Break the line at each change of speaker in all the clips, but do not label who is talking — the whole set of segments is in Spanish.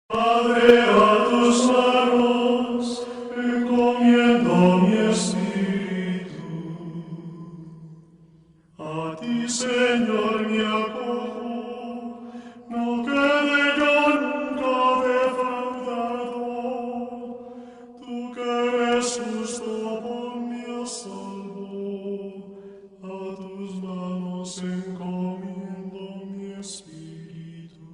Padre, a tus manos encomiendo mi espíritu. A ti, Señor, me acojo, no quede yo nunca defraudado. Tú que eres justo, ponme a salvo. A tus manos encomiendo mi espíritu.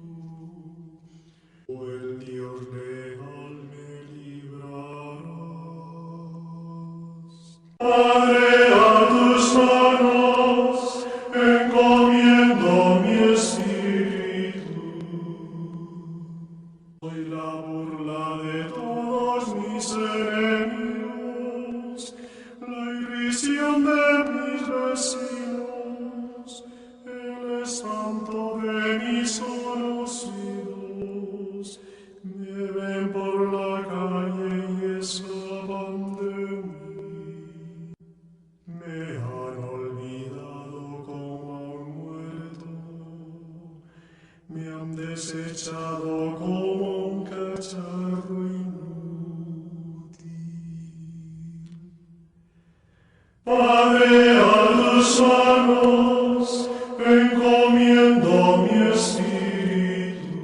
O el Dios leal me librarás. Padre, a tus manos encomiendo mi espíritu. Soy la burla de todos mis enemigos, la irrisión de mis vecinos, el espanto de mis conocidos. Me ven por la calle y escapan de mí. Me han olvidado como a un muerto. Me han desechado como un cacharro inútil. Padre, a tus manos encomiendo mi espíritu.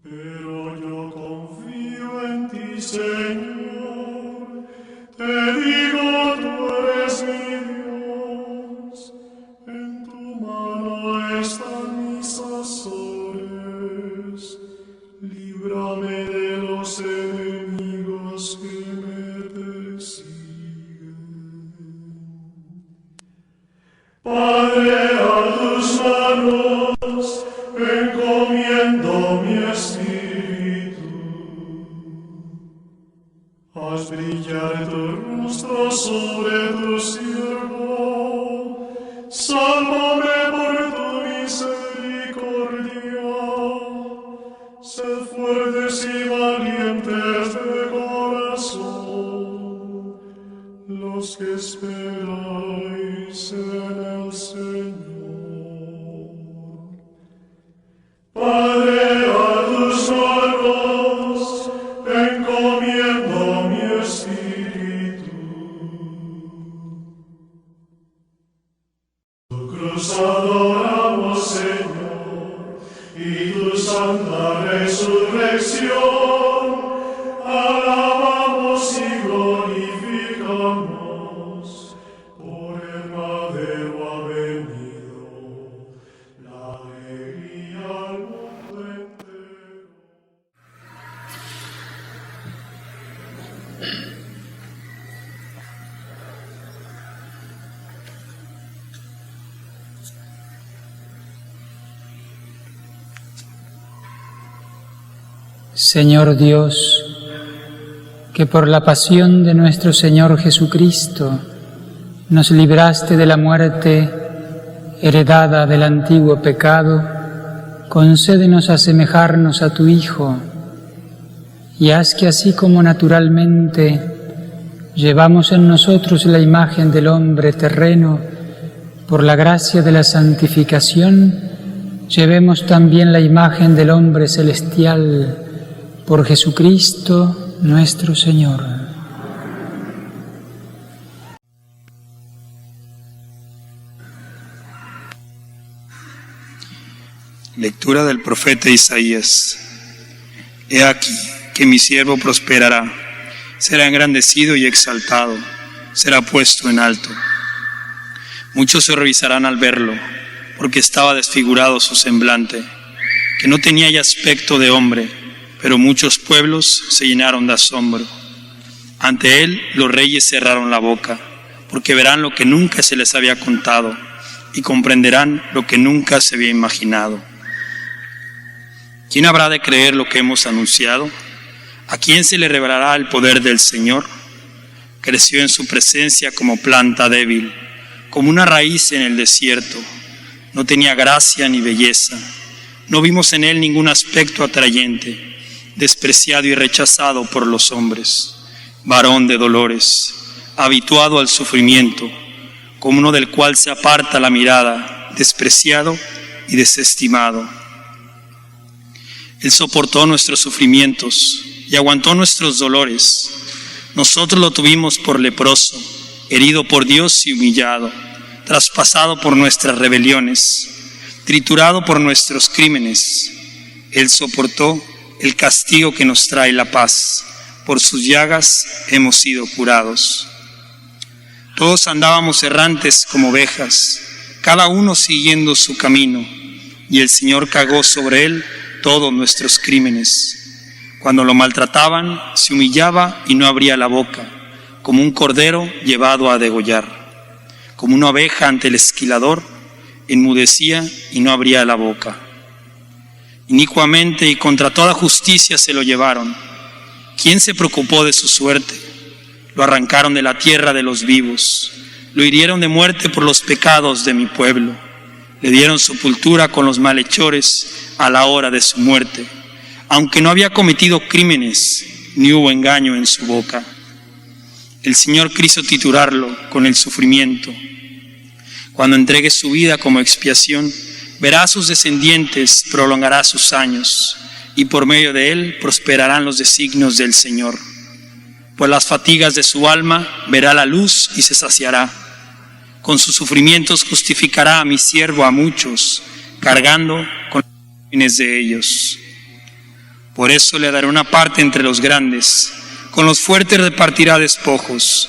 Pero yo confío en ti, Señor. Te digo, tú eres mi Dios. En tu mano están mis azores. Líbrame de los enemigos que me persiguen. Padre, a tus manos encomiendo mi espíritu. Haz brillar tu rostro sobre tu siervo. Sálvame por tu misericordia. Sed fuertes y valientes de corazón, los que esperáis en el Señor. Padre, a tus manos encomiendo mi espíritu. Tu cruz adoramos, Señor, y tu santa resurrección alabamos y glorificamos. Por el madero ha venido la alegría al mundo entero.
Señor Dios, que por la pasión de nuestro Señor Jesucristo nos libraste de la muerte heredada del antiguo pecado, concédenos asemejarnos a tu Hijo, y haz que así como naturalmente llevamos en nosotros la imagen del hombre terreno, por la gracia de la santificación, llevemos también la imagen del hombre celestial, por Jesucristo nuestro Señor.
Lectura del profeta Isaías. He aquí que mi siervo prosperará, será engrandecido y exaltado, será puesto en alto. Muchos se horrorizarán al verlo, porque estaba desfigurado su semblante, que no tenía ya aspecto de hombre, pero muchos pueblos se llenaron de asombro. Ante él los reyes cerraron la boca, porque verán lo que nunca se les había contado y comprenderán lo que nunca se había imaginado. ¿Quién habrá de creer lo que hemos anunciado? ¿A quién se le revelará el poder del Señor? Creció en su presencia como planta débil, como una raíz en el desierto. No tenía gracia ni belleza. No vimos en él ningún aspecto atrayente, despreciado y rechazado por los hombres, varón de dolores, habituado al sufrimiento, como uno del cual se aparta la mirada, despreciado y desestimado. Él soportó nuestros sufrimientos y aguantó nuestros dolores. Nosotros lo tuvimos por leproso, herido por Dios y humillado, traspasado por nuestras rebeliones, triturado por nuestros crímenes. Él soportó el castigo que nos trae la paz. Por sus llagas hemos sido curados. Todos andábamos errantes como ovejas, cada uno siguiendo su camino, y el Señor cargó sobre él todos nuestros crímenes. Cuando lo maltrataban, se humillaba y no abría la boca, como un cordero llevado a degollar. Como una oveja ante el esquilador, enmudecía y no abría la boca. Inicuamente y contra toda justicia se lo llevaron. ¿Quién se preocupó de su suerte? Lo arrancaron de la tierra de los vivos. Lo hirieron de muerte por los pecados de mi pueblo. Le dieron sepultura con los malhechores a la hora de su muerte, aunque no había cometido crímenes, ni hubo engaño en su boca. El Señor quiso triturarlo con el sufrimiento. Cuando entregue su vida como expiación, verá a sus descendientes, prolongará sus años, y por medio de él prosperarán los designios del Señor. Por las fatigas de su alma verá la luz y se saciará. Con sus sufrimientos justificará a mi siervo a muchos, cargando con los fines de ellos. Por eso le daré una parte entre los grandes, con los fuertes repartirá despojos.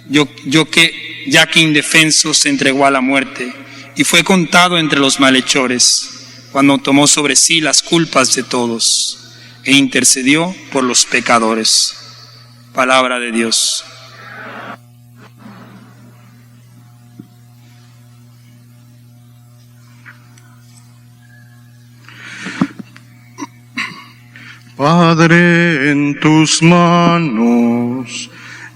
Ya que indefenso se entregó a la muerte y fue contado entre los malhechores, cuando tomó sobre sí las culpas de todos e intercedió por los pecadores. Palabra de Dios.
Padre, en tus manos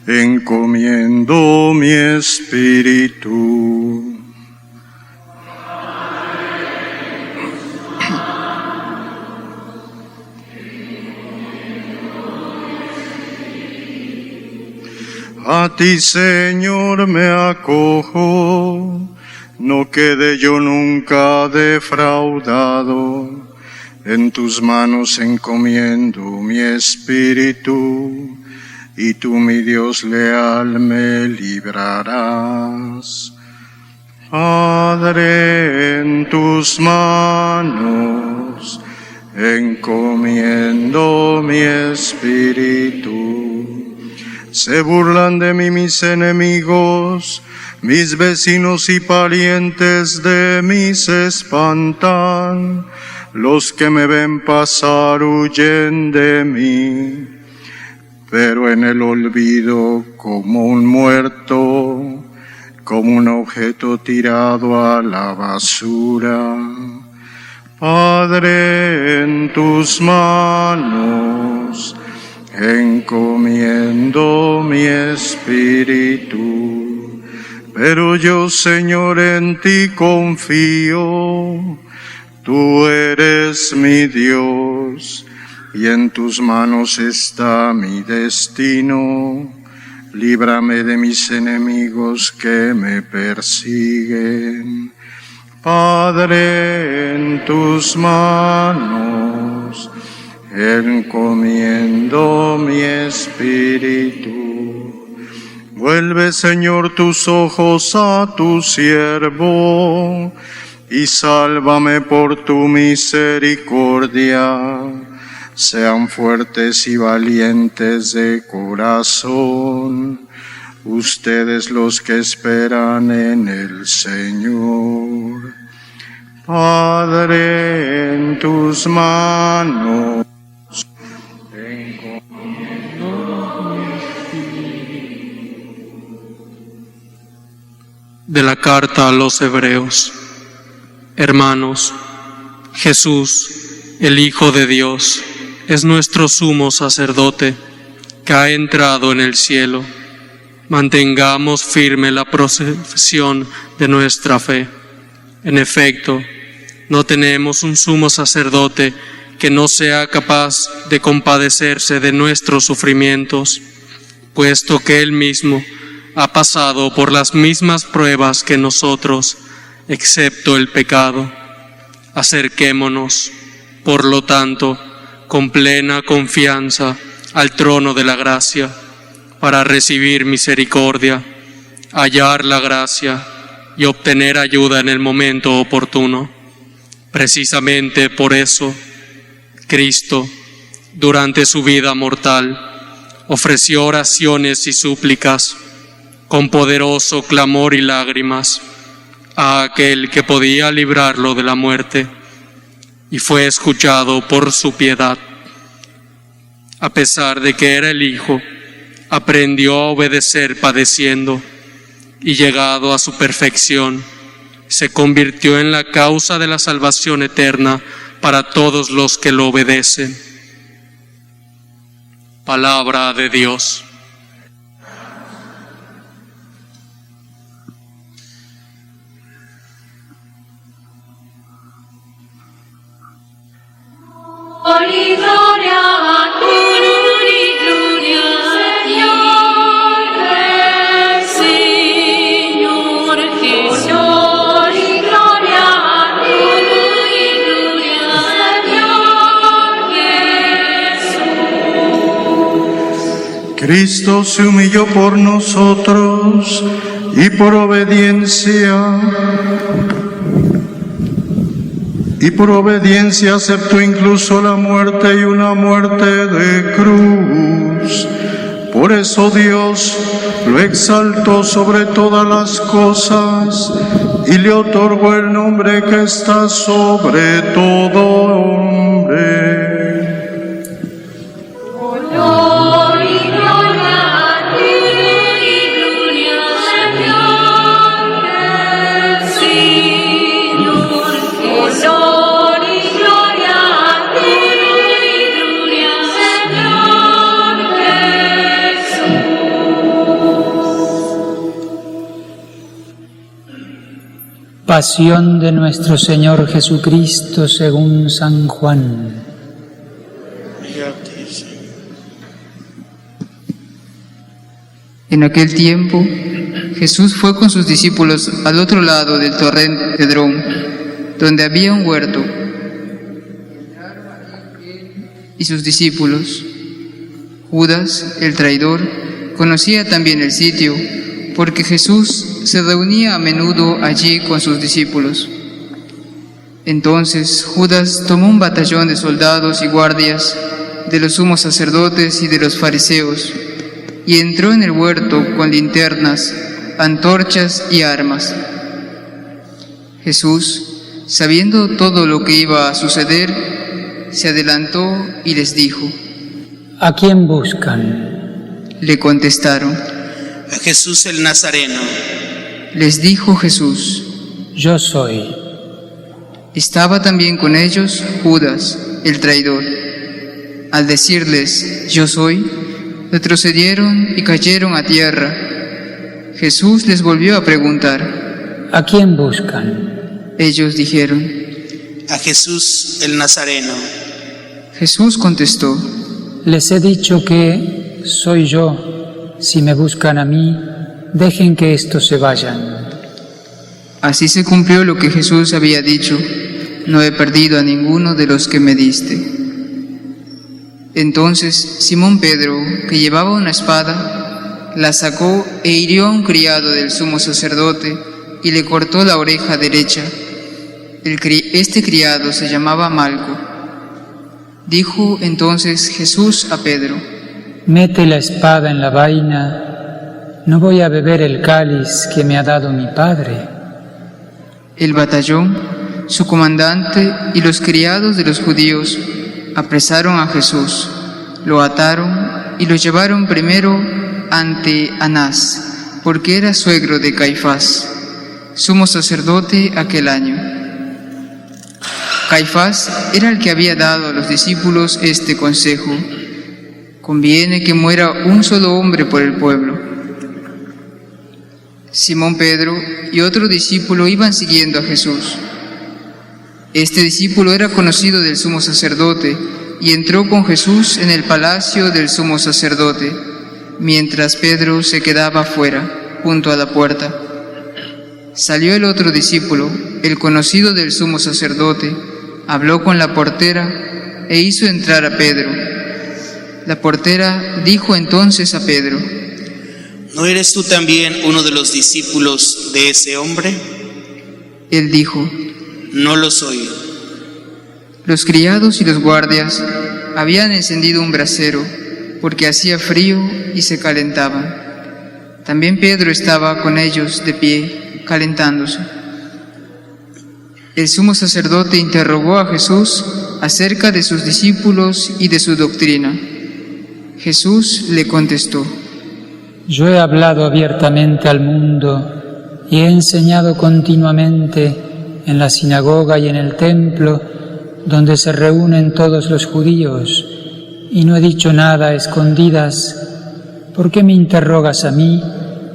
encomiendo mi espíritu. A ti, Señor, me acojo, no quede yo nunca defraudado. En tus manos encomiendo mi espíritu, y tú, mi Dios leal, me librarás. Padre, en tus manos encomiendo mi espíritu. Se burlan de mí mis enemigos, mis vecinos y parientes de mí se espantan. Los que me ven pasar huyen de mí, pero en el olvido como un muerto, como un objeto tirado a la basura. Padre, en tus manos encomiendo mi espíritu, pero yo, Señor, en ti confío. Tú eres mi Dios, y en tus manos está mi destino. Líbrame de mis enemigos que me persiguen. Padre, en tus manos encomiendo mi espíritu. Vuelve, Señor, tus ojos a tu siervo, y sálvame por tu misericordia. Sean fuertes y valientes de corazón, ustedes los que esperan en el Señor. Padre, en tus manos encomiendo mi espíritu.
De la carta a los Hebreos. Hermanos, Jesús, el Hijo de Dios, es nuestro sumo sacerdote, que ha entrado en el cielo. Mantengamos firme la profesión de nuestra fe. En efecto, no tenemos un sumo sacerdote que no sea capaz de compadecerse de nuestros sufrimientos, puesto que Él mismo ha pasado por las mismas pruebas que nosotros, excepto el pecado. Acerquémonos, por lo tanto, con plena confianza al trono de la gracia, para recibir misericordia, hallar la gracia y obtener ayuda en el momento oportuno. Precisamente por eso, Cristo, durante su vida mortal, ofreció oraciones y súplicas con poderoso clamor y lágrimas a aquel que podía librarlo de la muerte, y fue escuchado por su piedad. A pesar de que era el Hijo, aprendió a obedecer padeciendo, y llegado a su perfección, se convirtió en la causa de la salvación eterna para todos los que lo obedecen. Palabra de Dios.
Gloria a ti, gloria al Señor Jesús. Gloria a ti, gloria al Señor Jesús.
Cristo se humilló por nosotros y por obediencia aceptó incluso la muerte y una muerte de cruz. Por eso Dios lo exaltó sobre todas las cosas y le otorgó el nombre que está sobre todo nombre.
Pasión de nuestro Señor Jesucristo según San Juan.
En aquel tiempo, Jesús fue con sus discípulos al otro lado del torrente Cedrón, donde había un huerto. Y sus discípulos, Judas, el traidor, conocía también el sitio, porque Jesús se reunía a menudo allí con sus discípulos. Entonces Judas tomó un batallón de soldados y guardias, de los sumos sacerdotes y de los fariseos, y entró en el huerto con linternas, antorchas y armas. Jesús, sabiendo todo lo que iba a suceder, se adelantó y les dijo:
¿A quién buscan?
Le contestaron.
A Jesús el Nazareno.
Les dijo Jesús:
Yo soy.
Estaba también con ellos Judas, el traidor. Al decirles: Yo soy, retrocedieron y cayeron a tierra. Jesús les volvió a preguntar:
¿A quién buscan?
Ellos dijeron:
A Jesús el Nazareno.
Jesús contestó:
Les he dicho que soy yo. Si me buscan a mí, dejen que estos se vayan.
Así se cumplió lo que Jesús había dicho: No he perdido a ninguno de los que me diste. Entonces Simón Pedro, que llevaba una espada, la sacó e hirió a un criado del sumo sacerdote y le cortó la oreja derecha. Este criado se llamaba Malco. Dijo entonces Jesús a Pedro:
Mete la espada en la vaina. ¿No voy a beber el cáliz que me ha dado mi Padre?
El batallón, su comandante y los criados de los judíos apresaron a Jesús, lo ataron y lo llevaron primero ante Anás, porque era suegro de Caifás, sumo sacerdote aquel año. Caifás era el que había dado a los discípulos este consejo: conviene que muera un solo hombre por el pueblo. Simón Pedro y otro discípulo iban siguiendo a Jesús. Este discípulo era conocido del sumo sacerdote y entró con Jesús en el palacio del sumo sacerdote, mientras Pedro se quedaba fuera, junto a la puerta. Salió el otro discípulo, el conocido del sumo sacerdote, habló con la portera e hizo entrar a Pedro. La portera dijo entonces a Pedro:
¿No eres tú también uno de los discípulos de ese hombre?
Él dijo:
No lo soy.
Los criados y los guardias habían encendido un brasero, porque hacía frío y se calentaban. También Pedro estaba con ellos de pie, calentándose. El sumo sacerdote interrogó a Jesús acerca de sus discípulos y de su doctrina. Jesús le contestó:
Yo he hablado abiertamente al mundo y he enseñado continuamente en la sinagoga y en el templo, donde se reúnen todos los judíos, y no he dicho nada a escondidas. ¿Por qué me interrogas a mí?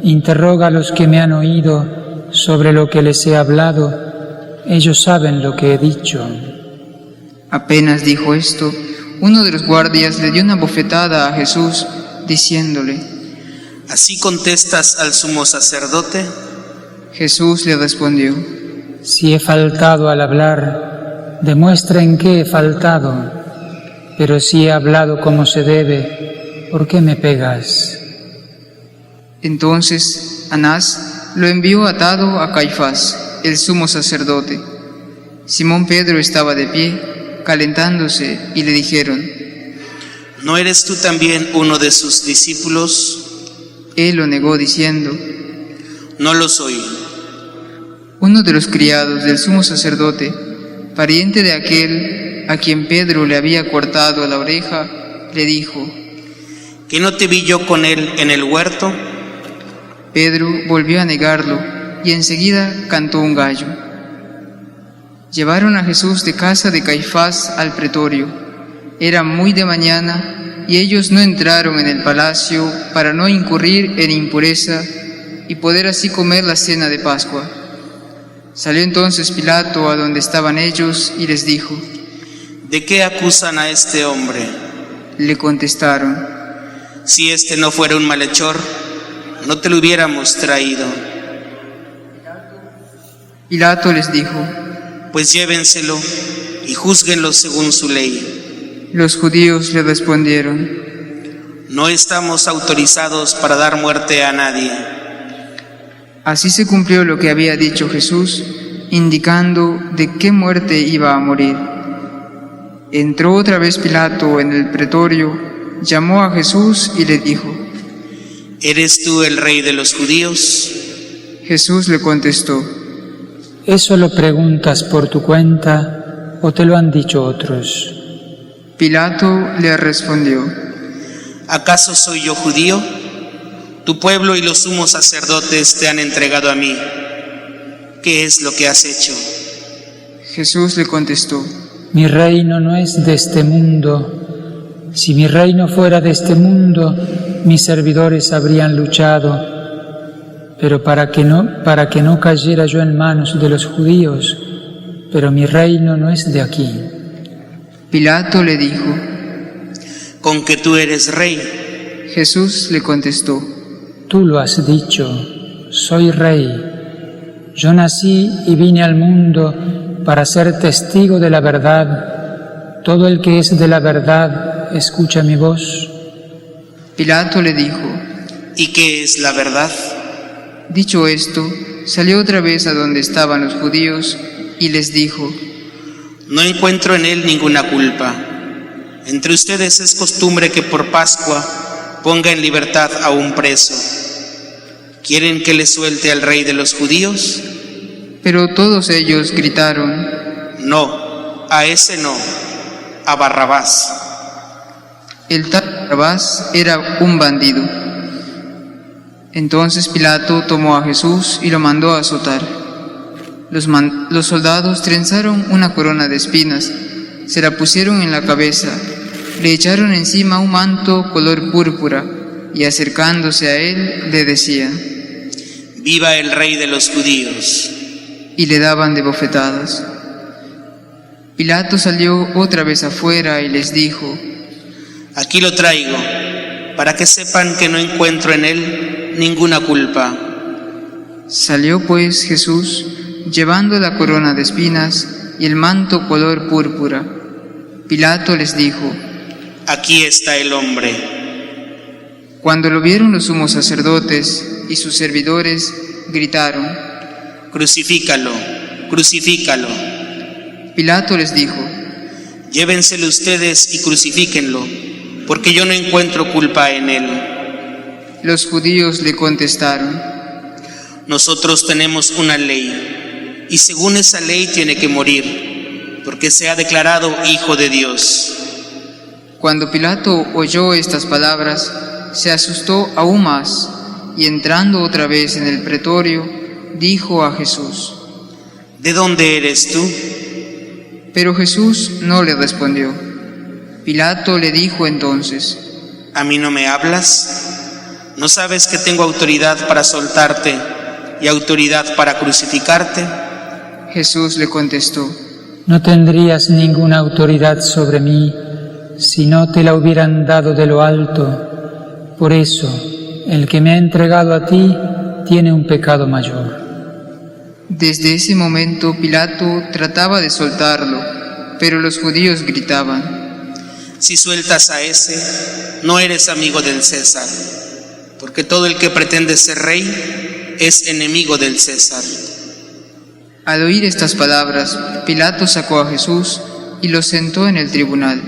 Interroga a los que me han oído sobre lo que les he hablado. Ellos saben lo que he dicho.
Apenas dijo esto, uno de los guardias le dio una bofetada a Jesús, diciéndole:
¿Así contestas al sumo sacerdote?
Jesús le respondió:
Si he faltado al hablar, demuestra en qué he faltado. Pero si he hablado como se debe, ¿por qué me pegas?
Entonces Anás lo envió atado a Caifás, el sumo sacerdote. Simón Pedro estaba de pie, calentándose, y le dijeron:
¿No eres tú también uno de sus discípulos?
Él lo negó diciendo:
No lo soy.
Uno de los criados del sumo sacerdote, pariente de aquel a quien Pedro le había cortado la oreja, le dijo:
¿Que no te vi yo con él en el huerto?
Pedro volvió a negarlo y enseguida cantó un gallo. Llevaron a Jesús de casa de Caifás al pretorio. Era muy de mañana y ellos no entraron en el palacio para no incurrir en impureza y poder así comer la cena de Pascua. Salió entonces Pilato a donde estaban ellos y les dijo:
¿De qué acusan a este hombre?
Le contestaron:
Si este no fuera un malhechor, no te lo hubiéramos traído.
Pilato les dijo:
Pues llévenselo y júzguenlo según su ley.
Los judíos le respondieron:
No estamos autorizados para dar muerte a nadie.
Así se cumplió lo que había dicho Jesús, indicando de qué muerte iba a morir. Entró otra vez Pilato en el pretorio, llamó a Jesús y le dijo:
¿Eres tú el rey de los judíos?
Jesús le contestó:
¿Eso lo preguntas por tu cuenta o te lo han dicho otros?
Pilato le respondió:
¿Acaso soy yo judío? Tu pueblo y los sumos sacerdotes te han entregado a mí. ¿Qué es lo que has hecho?
Jesús le contestó:
Mi reino no es de este mundo. Si mi reino fuera de este mundo, mis servidores habrían luchado, pero para que no cayera yo en manos de los judíos, pero mi reino no es de aquí.
Pilato le dijo:
¿Con que tú eres rey?
Jesús le contestó:
Tú lo has dicho, soy rey. Yo nací y vine al mundo para ser testigo de la verdad. Todo el que es de la verdad escucha mi voz.
Pilato le dijo:
¿Y qué es la verdad?
Dicho esto, salió otra vez a donde estaban los judíos y les dijo:
No encuentro en él ninguna culpa. Entre ustedes es costumbre que por Pascua ponga en libertad a un preso. ¿Quieren que le suelte al rey de los judíos?
Pero todos ellos gritaron:
No, a ese no, a Barrabás.
El tal Barrabás era un bandido. Entonces Pilato tomó a Jesús y lo mandó a azotar. Los soldados trenzaron una corona de espinas, se la pusieron en la cabeza, le echaron encima un manto color púrpura y acercándose a él le decían:
¡Viva el rey de los judíos!
Y le daban de bofetadas. Pilato salió otra vez afuera y les dijo:
Aquí lo traigo, para que sepan que no encuentro en él ninguna culpa.
Salió pues Jesús, llevando la corona de espinas y el manto color púrpura. Pilato les dijo:
Aquí está el hombre.
Cuando lo vieron los sumos sacerdotes y sus servidores, gritaron.
Crucifícalo, crucifícalo.
Pilato les dijo:
Llévenselo ustedes y crucifíquenlo, porque yo no encuentro culpa en él.
Los judíos le contestaron:
Nosotros tenemos una ley, y según esa ley tiene que morir, porque se ha declarado Hijo de Dios.
Cuando Pilato oyó estas palabras, se asustó aún más, y entrando otra vez en el pretorio, dijo a Jesús:
¿De dónde eres tú?
Pero Jesús no le respondió. Pilato le dijo entonces:
¿A mí no me hablas? ¿No sabes que tengo autoridad para soltarte y autoridad para crucificarte?
Jesús le contestó:
No tendrías ninguna autoridad sobre mí si no te la hubieran dado de lo alto. Por eso, el que me ha entregado a ti tiene un pecado mayor.
Desde ese momento Pilato trataba de soltarlo, pero los judíos gritaban:
Si sueltas a ese, no eres amigo del César, porque todo el que pretende ser rey es enemigo del César.
Al oír estas palabras, Pilato sacó a Jesús y lo sentó en el tribunal,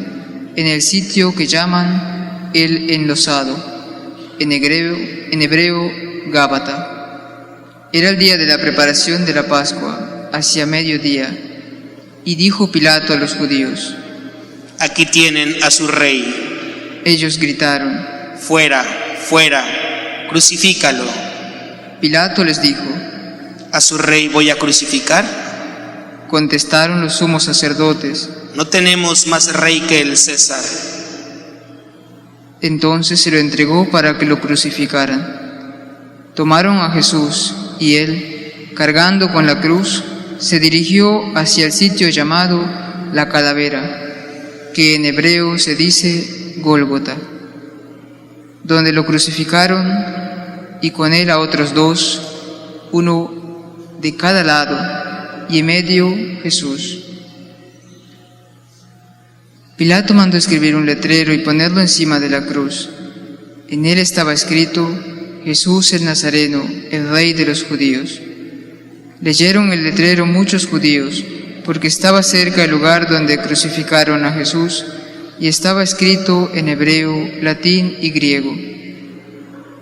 en el sitio que llaman el Enlosado, en hebreo Gábata. Era el día de la preparación de la Pascua, hacia mediodía, y dijo Pilato a los judíos:
Aquí tienen a su rey.
Ellos gritaron:
Fuera, fuera, crucifícalo.
Pilato les dijo:
¿A su rey voy a crucificar?
Contestaron los sumos sacerdotes:
No tenemos más rey que el César.
Entonces se lo entregó para que lo crucificaran. Tomaron a Jesús y él, cargando con la cruz, se dirigió hacia el sitio llamado La Calavera, que en hebreo se dice Gólgota, donde lo crucificaron y con él a otros dos, uno de cada lado, y en medio Jesús. Pilato mandó escribir un letrero y ponerlo encima de la cruz. En él estaba escrito: Jesús el Nazareno, el Rey de los judíos. Leyeron el letrero muchos judíos, porque estaba cerca el lugar donde crucificaron a Jesús, y estaba escrito en hebreo, latín y griego.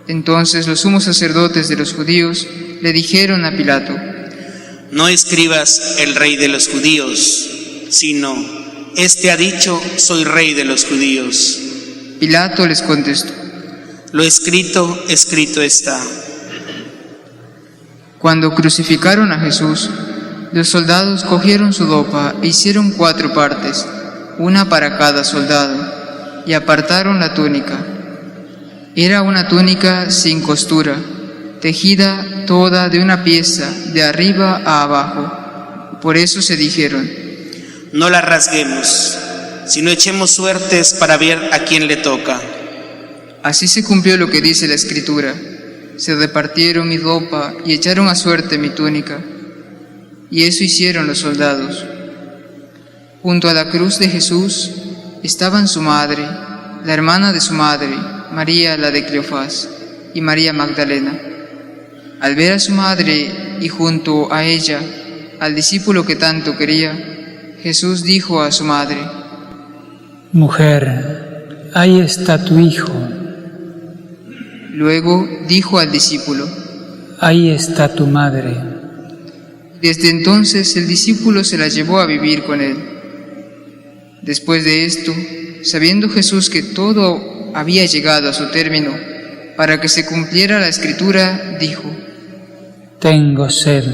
Entonces los sumos sacerdotes de los judíos le dijeron a Pilato:
No escribas el Rey de los judíos, sino: Este ha dicho, soy Rey de los judíos.
Pilato les contestó:
Lo escrito, escrito está.
Cuando crucificaron a Jesús, los soldados cogieron su ropa e hicieron 4 partes, una para cada soldado, y apartaron la túnica. Era una túnica sin costura, tejida toda de una pieza, de arriba a abajo. Por eso se dijeron:
No la rasguemos, sino echemos suertes para ver a quién le toca.
Así se cumplió lo que dice la Escritura: se repartieron mi ropa y echaron a suerte mi túnica. Y eso hicieron los soldados. Junto a la cruz de Jesús estaban su madre, la hermana de su madre, María la de Cleofás, y María Magdalena. Al ver a su madre y junto a ella al discípulo que tanto quería, Jesús dijo a su madre:
Mujer, ahí está tu hijo.
Luego dijo al discípulo:
Ahí está tu madre.
Desde entonces el discípulo se la llevó a vivir con él. Después de esto, sabiendo Jesús que todo había llegado a su término, para que se cumpliera la Escritura, dijo:
Tengo sed.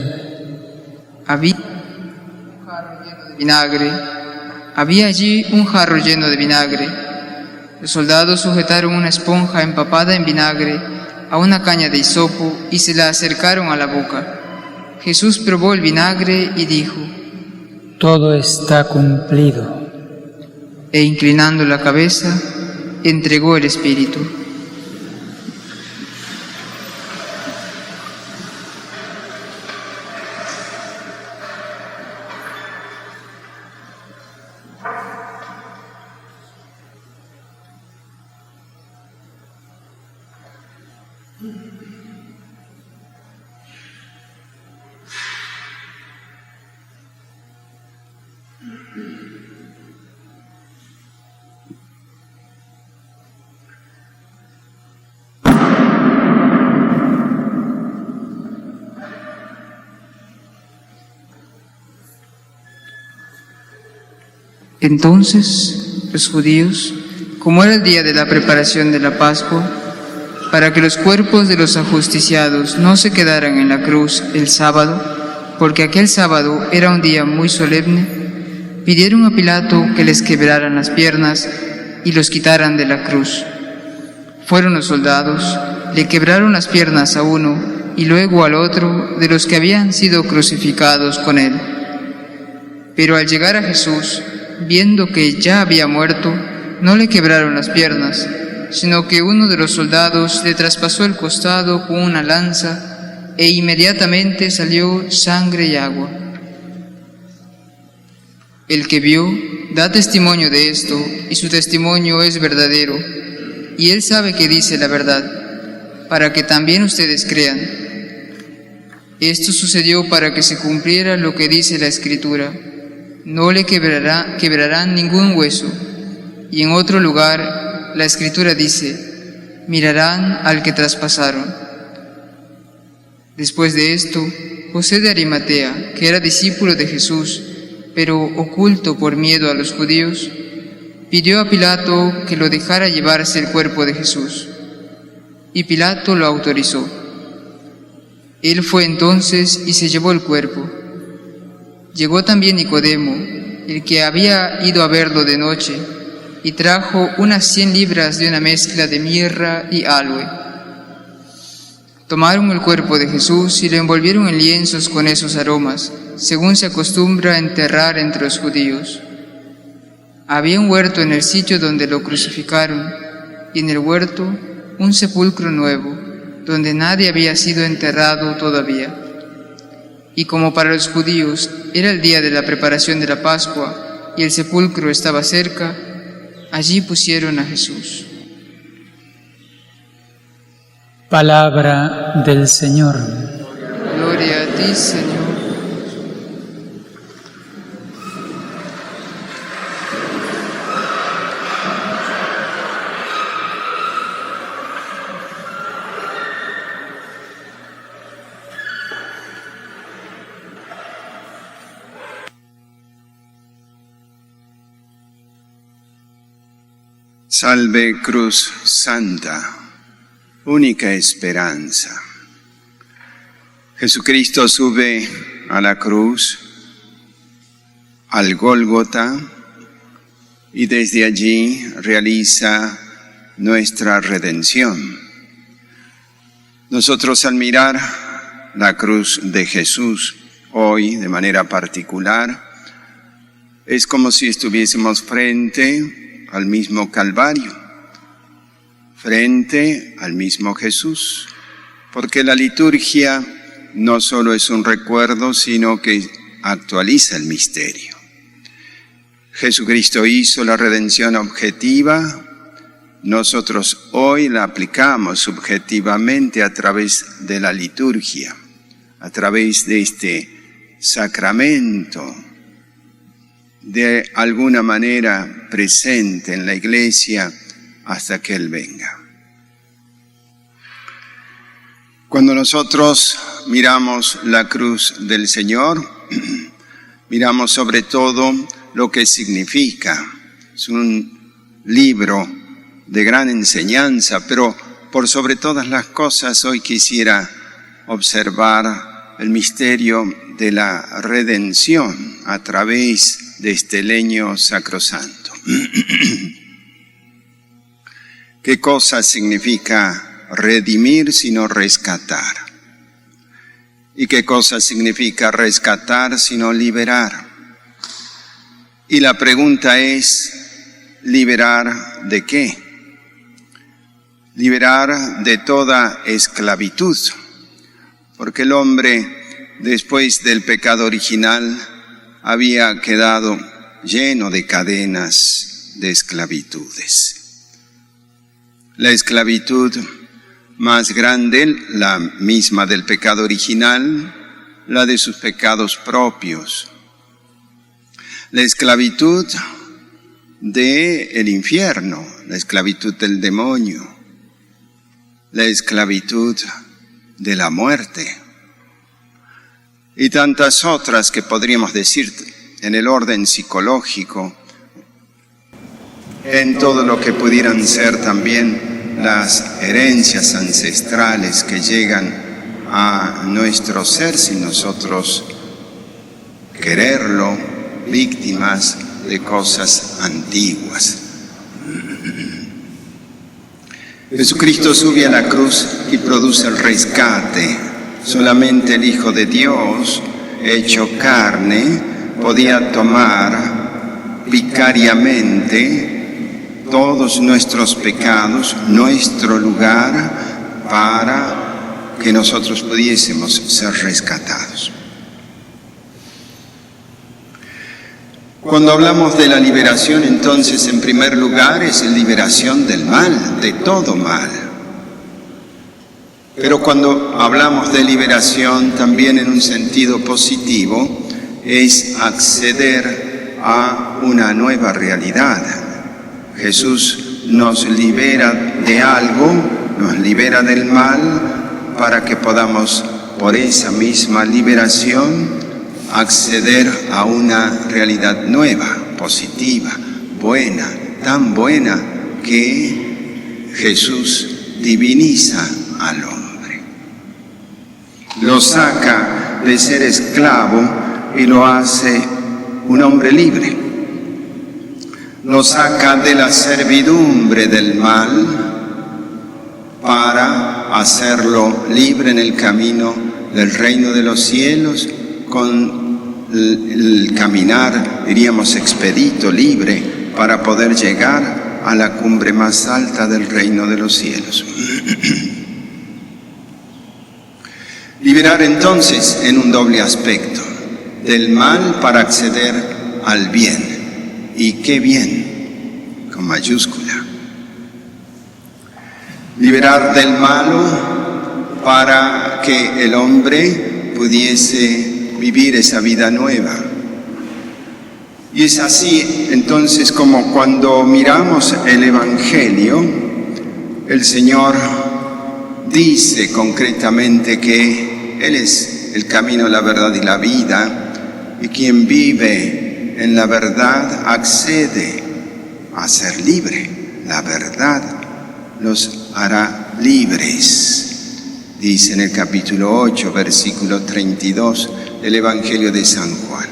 Había allí un jarro lleno de vinagre. Los soldados sujetaron una esponja empapada en vinagre a una caña de hisopo y se la acercaron a la boca. Jesús probó el vinagre y dijo:
Todo está cumplido.
E inclinando la cabeza, entregó el espíritu. Entonces los judíos, como era el día de la preparación de la Pascua, para que los cuerpos de los ajusticiados no se quedaran en la cruz el sábado, porque aquel sábado era un día muy solemne, pidieron a Pilato que les quebraran las piernas y los quitaran de la cruz. Fueron los soldados, le quebraron las piernas a uno y luego al otro de los que habían sido crucificados con él. Pero al llegar a Jesús, viendo que ya había muerto, no le quebraron las piernas, sino que uno de los soldados le traspasó el costado con una lanza e inmediatamente salió sangre y agua. El que vio da testimonio de esto y su testimonio es verdadero, y él sabe que dice la verdad, para que también ustedes crean. Esto sucedió para que se cumpliera lo que dice la Escritura: no le quebrarán ningún hueso. Y en otro lugar la Escritura dice: mirarán al que traspasaron. Después de esto, José de Arimatea, que era discípulo de Jesús, pero oculto por miedo a los judíos, pidió a Pilato que lo dejara llevarse el cuerpo de Jesús. Y Pilato lo autorizó. Él fue entonces y se llevó el cuerpo. Llegó también Nicodemo, el que había ido a verlo de noche, y trajo unas 100 libras de una mezcla de mirra y aloe. Tomaron el cuerpo de Jesús y lo envolvieron en lienzos con esos aromas, según se acostumbra a enterrar entre los judíos. Había un huerto en el sitio donde lo crucificaron, y en el huerto un sepulcro nuevo, donde nadie había sido enterrado todavía. Y como para los judíos era el día de la preparación de la Pascua, y el sepulcro estaba cerca, allí pusieron a Jesús.
Palabra del Señor.
Gloria a ti, Señor.
Salve Cruz Santa, única esperanza. Jesucristo sube a la cruz, al Gólgota, y desde allí realiza nuestra redención. Nosotros, al mirar la cruz de Jesús hoy de manera particular, es como si estuviésemos frente al mismo Calvario, frente al mismo Jesús, porque la liturgia no solo es un recuerdo, sino que actualiza el misterio. Jesucristo hizo la redención objetiva, nosotros hoy la aplicamos subjetivamente a través de la liturgia, a través de este sacramento, de alguna manera presente en la Iglesia hasta que Él venga. Cuando nosotros miramos la cruz del Señor, miramos sobre todo lo que significa. Es un libro de gran enseñanza, pero por sobre todas las cosas hoy quisiera observar el misterio de la redención a través de este leño sacrosanto. ¿Qué cosa significa redimir sino rescatar? ¿Y qué cosa significa rescatar sino liberar? Y la pregunta es, ¿liberar de qué? Liberar de toda esclavitud, porque el hombre, después del pecado original, había quedado lleno de cadenas de esclavitudes. La esclavitud más grande, la misma del pecado original, la de sus pecados propios. La esclavitud del infierno, la esclavitud del demonio, la esclavitud de la muerte y tantas otras que podríamos decir en el orden psicológico en todo lo que pudieran ser también las herencias ancestrales que llegan a nuestro ser sin nosotros quererlo, víctimas de cosas antiguas. Jesucristo sube a la cruz y produce el rescate. Solamente el Hijo de Dios, hecho carne, podía tomar vicariamente todos nuestros pecados, nuestro lugar, para que nosotros pudiésemos ser rescatados. Cuando hablamos de la liberación, entonces, en primer lugar, es la liberación del mal, de todo mal. Pero cuando hablamos de liberación, también en un sentido positivo, es acceder a una nueva realidad. Jesús nos libera de algo, nos libera del mal, para que podamos, por esa misma liberación, acceder a una realidad nueva, positiva, buena, tan buena que Jesús diviniza al hombre. Lo saca de ser esclavo y lo hace un hombre libre. Lo saca de la servidumbre del mal para hacerlo libre en el camino del reino de los cielos, con el caminar, diríamos, expedito, libre, para poder llegar a la cumbre más alta del reino de los cielos. Liberar entonces en un doble aspecto, del mal para acceder al bien. ¿Y qué bien? Con mayúscula. Liberar del malo para que el hombre pudiese vivir esa vida nueva. Y es así entonces como cuando miramos el Evangelio, el Señor dice concretamente que Él es el camino, la verdad y la vida, y quien vive en la verdad accede a ser libre. La verdad los hará libres. Dice en el capítulo 8, versículo 32 del Evangelio de San Juan.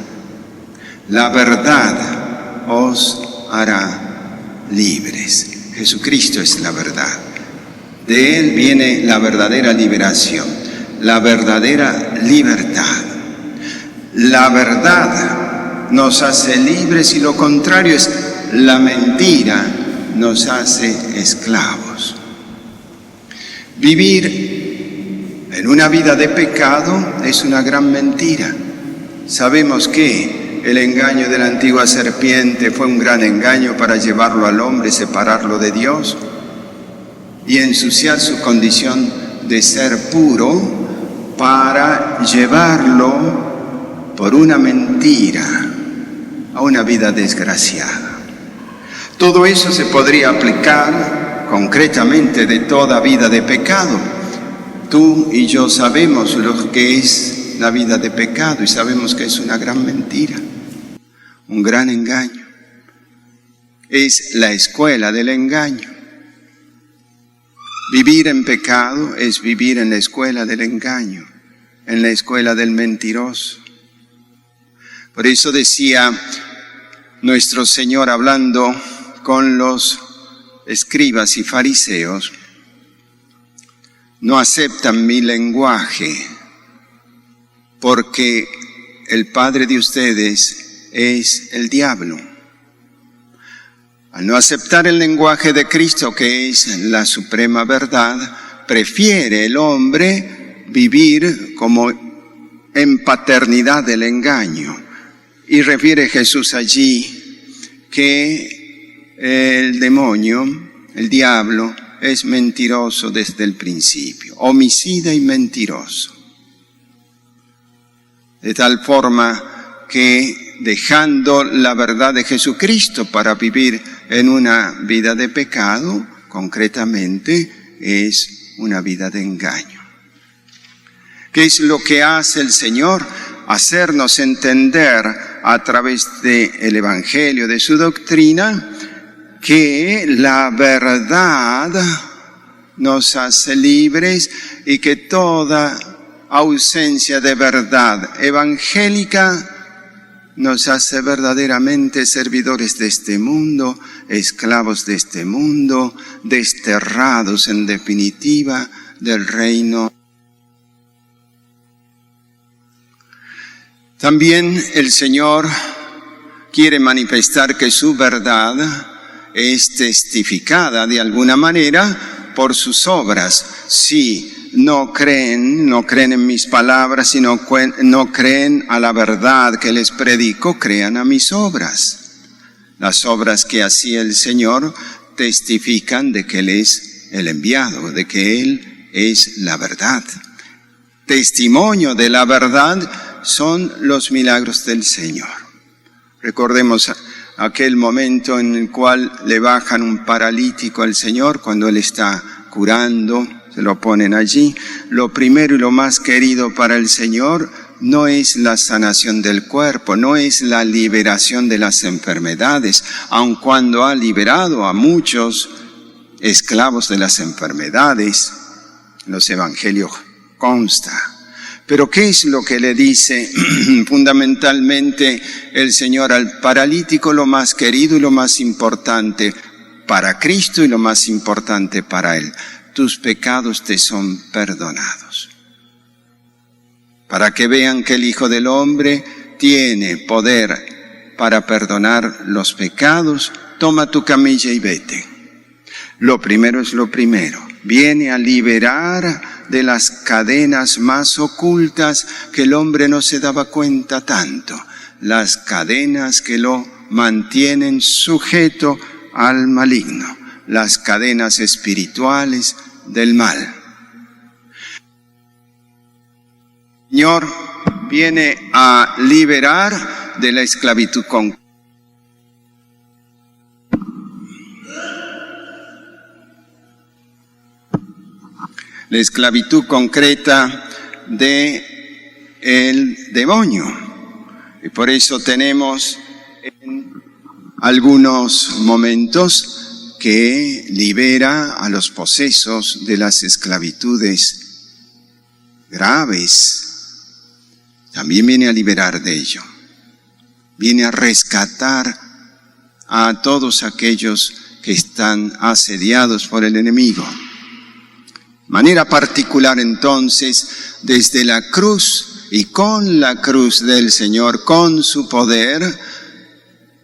La verdad os hará libres. Jesucristo es la verdad. De Él viene la verdadera liberación, la verdadera libertad. La verdad nos hace libres y lo contrario es la mentira, nos hace esclavos. Vivir en una vida de pecado es una gran mentira. Sabemos que el engaño de la antigua serpiente fue un gran engaño para llevarlo al hombre, separarlo de Dios y ensuciar su condición de ser puro para llevarlo por una mentira a una vida desgraciada. Todo eso se podría aplicar concretamente de toda vida de pecado. Tú y yo sabemos lo que es la vida de pecado y sabemos que es una gran mentira, un gran engaño. Es la escuela del engaño. Vivir en pecado es vivir en la escuela del engaño, en la escuela del mentiroso. Por eso decía nuestro Señor hablando con los escribas y fariseos: no aceptan mi lenguaje, porque el padre de ustedes es el diablo. Al no aceptar el lenguaje de Cristo, que es la suprema verdad, prefiere el hombre vivir como en paternidad del engaño. Y refiere Jesús allí que el demonio, el diablo, es mentiroso desde el principio, homicida y mentiroso. De tal forma que dejando la verdad de Jesucristo para vivir en una vida de pecado, concretamente es una vida de engaño. ¿Qué es lo que hace el Señor? Hacernos entender a través del Evangelio, de su doctrina, que la verdad nos hace libres y que toda ausencia de verdad evangélica nos hace verdaderamente servidores de este mundo, esclavos de este mundo, desterrados en definitiva del reino. También el Señor quiere manifestar que su verdad es testificada de alguna manera por sus obras. Si no creen en mis palabras y no creen a la verdad que les predico, crean a mis obras. Las obras que hacía el Señor testifican de que Él es el enviado, de que Él es la verdad. Testimonio de la verdad son los milagros del Señor. Recordemos aquel momento en el cual le bajan un paralítico al Señor cuando Él está curando, se lo ponen allí. Lo primero y lo más querido para el Señor no es la sanación del cuerpo, no es la liberación de las enfermedades, aun cuando ha liberado a muchos esclavos de las enfermedades. En los evangelios consta. Pero ¿qué es lo que le dice fundamentalmente el Señor al paralítico? Lo más querido y lo más importante para Cristo y lo más importante para Él. Tus pecados te son perdonados. Para que vean que el Hijo del Hombre tiene poder para perdonar los pecados, toma tu camilla y vete. Lo primero es lo primero. Viene a liberar de las cadenas más ocultas que el hombre no se daba cuenta tanto, las cadenas que lo mantienen sujeto al maligno, las cadenas espirituales del mal. El Señor viene a liberar de la esclavitud con la esclavitud concreta de el demonio. Y por eso tenemos en algunos momentos que libera a los posesos de las esclavitudes graves. También viene a liberar de ello. Viene a rescatar a todos aquellos que están asediados por el enemigo. Manera particular entonces, desde la cruz y con la cruz del Señor, con su poder,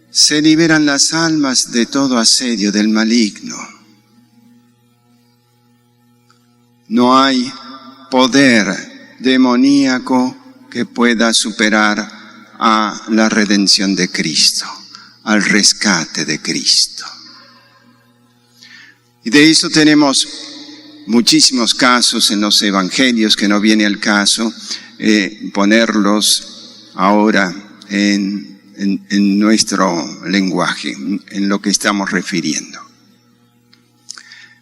se liberan las almas de todo asedio del maligno. No hay poder demoníaco que pueda superar a la redención de Cristo, al rescate de Cristo. Y de eso tenemos muchísimos casos en los evangelios que no viene al caso ponerlos ahora en nuestro lenguaje, en lo que estamos refiriendo.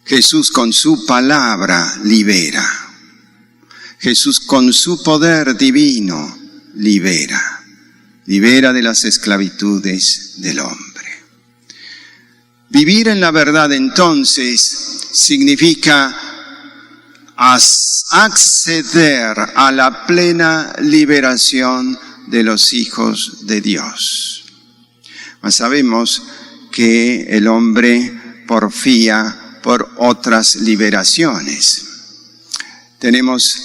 Jesús con su palabra libera. Jesús con su poder divino libera. Libera de las esclavitudes del hombre. Vivir en la verdad entonces significa acceder a la plena liberación de los hijos de Dios. Mas sabemos que el hombre porfía por otras liberaciones. Tenemos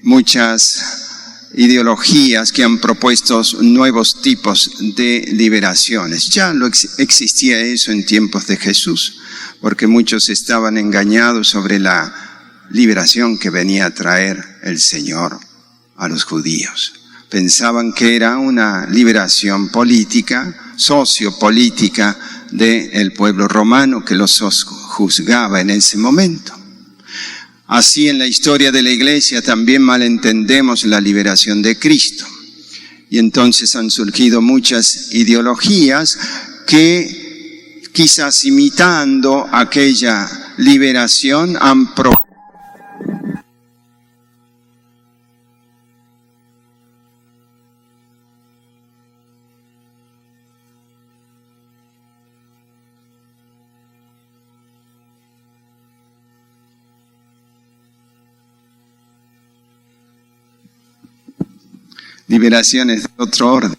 muchas ideologías que han propuesto nuevos tipos de liberaciones. Ya existía eso en tiempos de Jesús, porque muchos estaban engañados sobre la liberación que venía a traer el Señor a los judíos. Pensaban que era una liberación política, sociopolítica del pueblo romano que los juzgaba en ese momento. Así en la historia de la Iglesia también malentendemos la liberación de Cristo. Y entonces han surgido muchas ideologías que quizás imitando aquella liberación han liberaciones de otro orden,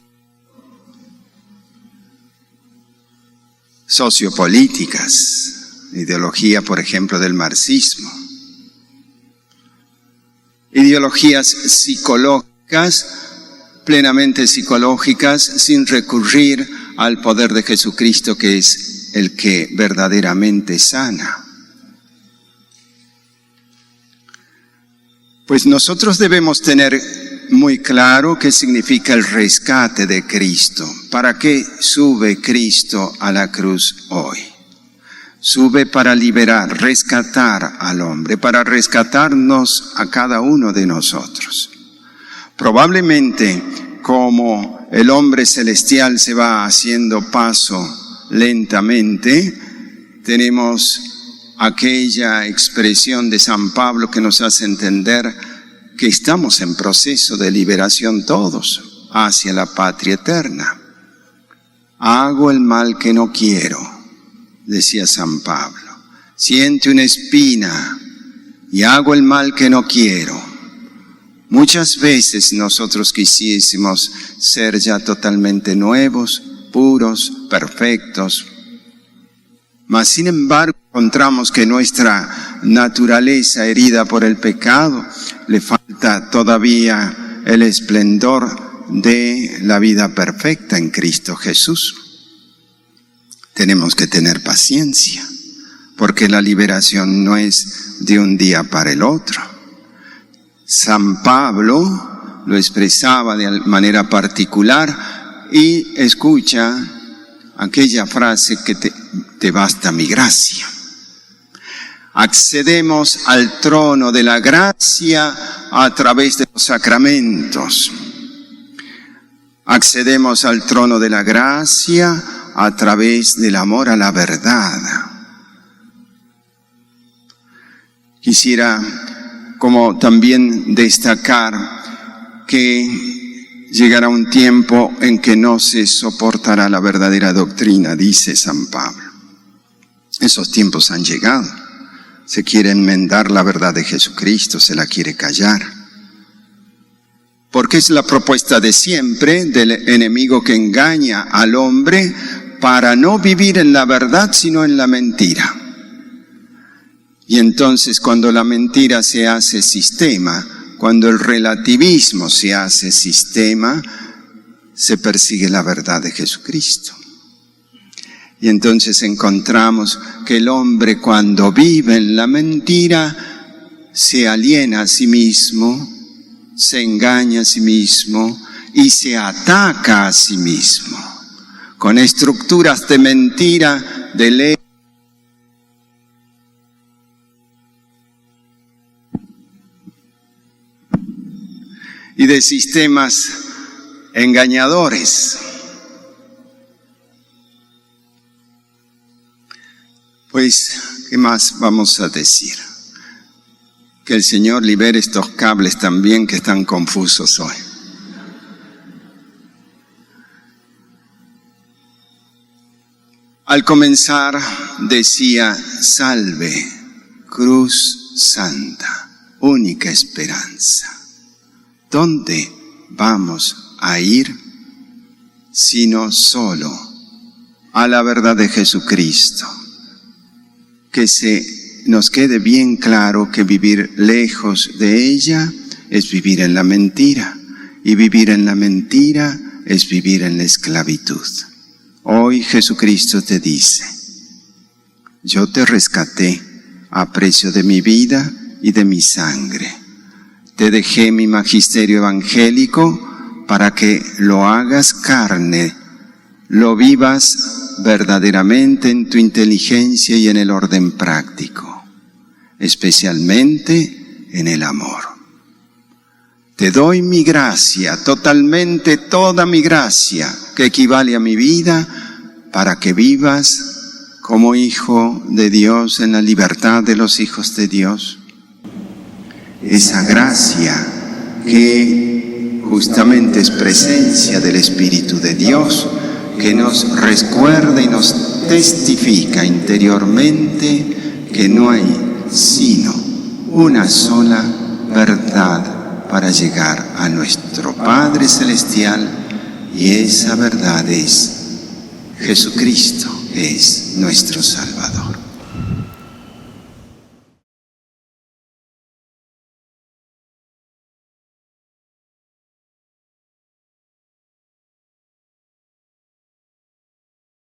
sociopolíticas, ideología, por ejemplo, del marxismo, ideologías psicológicas, plenamente psicológicas, sin recurrir al poder de Jesucristo, que es el que verdaderamente sana. Pues nosotros debemos tener muy claro qué significa el rescate de Cristo. ¿Para qué sube Cristo a la cruz hoy? Sube para liberar, rescatar al hombre, para rescatarnos a cada uno de nosotros. Probablemente, como el hombre celestial se va haciendo paso lentamente, tenemos aquella expresión de San Pablo que nos hace entender que estamos en proceso de liberación todos hacia la patria eterna. Hago el mal que no quiero, decía San Pablo. Siento una espina y hago el mal que no quiero. Muchas veces nosotros quisiésemos ser ya totalmente nuevos, puros, perfectos, mas sin embargo encontramos que nuestra naturaleza herida por el pecado le falta todavía el esplendor de la vida perfecta en Cristo Jesús. Tenemos que tener paciencia, porque la liberación no es de un día para el otro. San Pablo lo expresaba de manera particular y escucha aquella frase que te basta mi gracia. Accedemos al trono de la gracia a través de los sacramentos. Accedemos al trono de la gracia a través del amor a la verdad. Quisiera como también destacar que llegará un tiempo en que no se soportará la verdadera doctrina, dice San Pablo. Esos tiempos han llegado. Se quiere enmendar la verdad de Jesucristo, se la quiere callar. Porque es la propuesta de siempre del enemigo que engaña al hombre para no vivir en la verdad, sino en la mentira. Y entonces cuando la mentira se hace sistema, cuando el relativismo se hace sistema, se persigue la verdad de Jesucristo. Y entonces encontramos que el hombre cuando vive en la mentira se aliena a sí mismo, se engaña a sí mismo y se ataca a sí mismo con estructuras de mentira, de ley y de sistemas engañadores. Pues, ¿qué más vamos a decir? Que el Señor libere estos cables también que están confusos hoy. Al comenzar decía, salve, cruz santa, única esperanza. ¿Dónde vamos a ir sino solo a la verdad de Jesucristo? Que nos quede bien claro que vivir lejos de ella es vivir en la mentira, y vivir en la mentira es vivir en la esclavitud. Hoy Jesucristo te dice, yo te rescaté a precio de mi vida y de mi sangre. Te dejé mi magisterio evangélico para que lo hagas carne, lo vivas verdaderamente en tu inteligencia y en el orden práctico, especialmente en el amor. Te doy mi gracia, totalmente toda mi gracia, que equivale a mi vida, para que vivas como hijo de Dios en la libertad de los hijos de Dios. Esa gracia que justamente es presencia del Espíritu de Dios, que nos recuerda y nos testifica interiormente que no hay sino una sola verdad para llegar a nuestro Padre Celestial, y esa verdad es: Jesucristo es nuestro Salvador.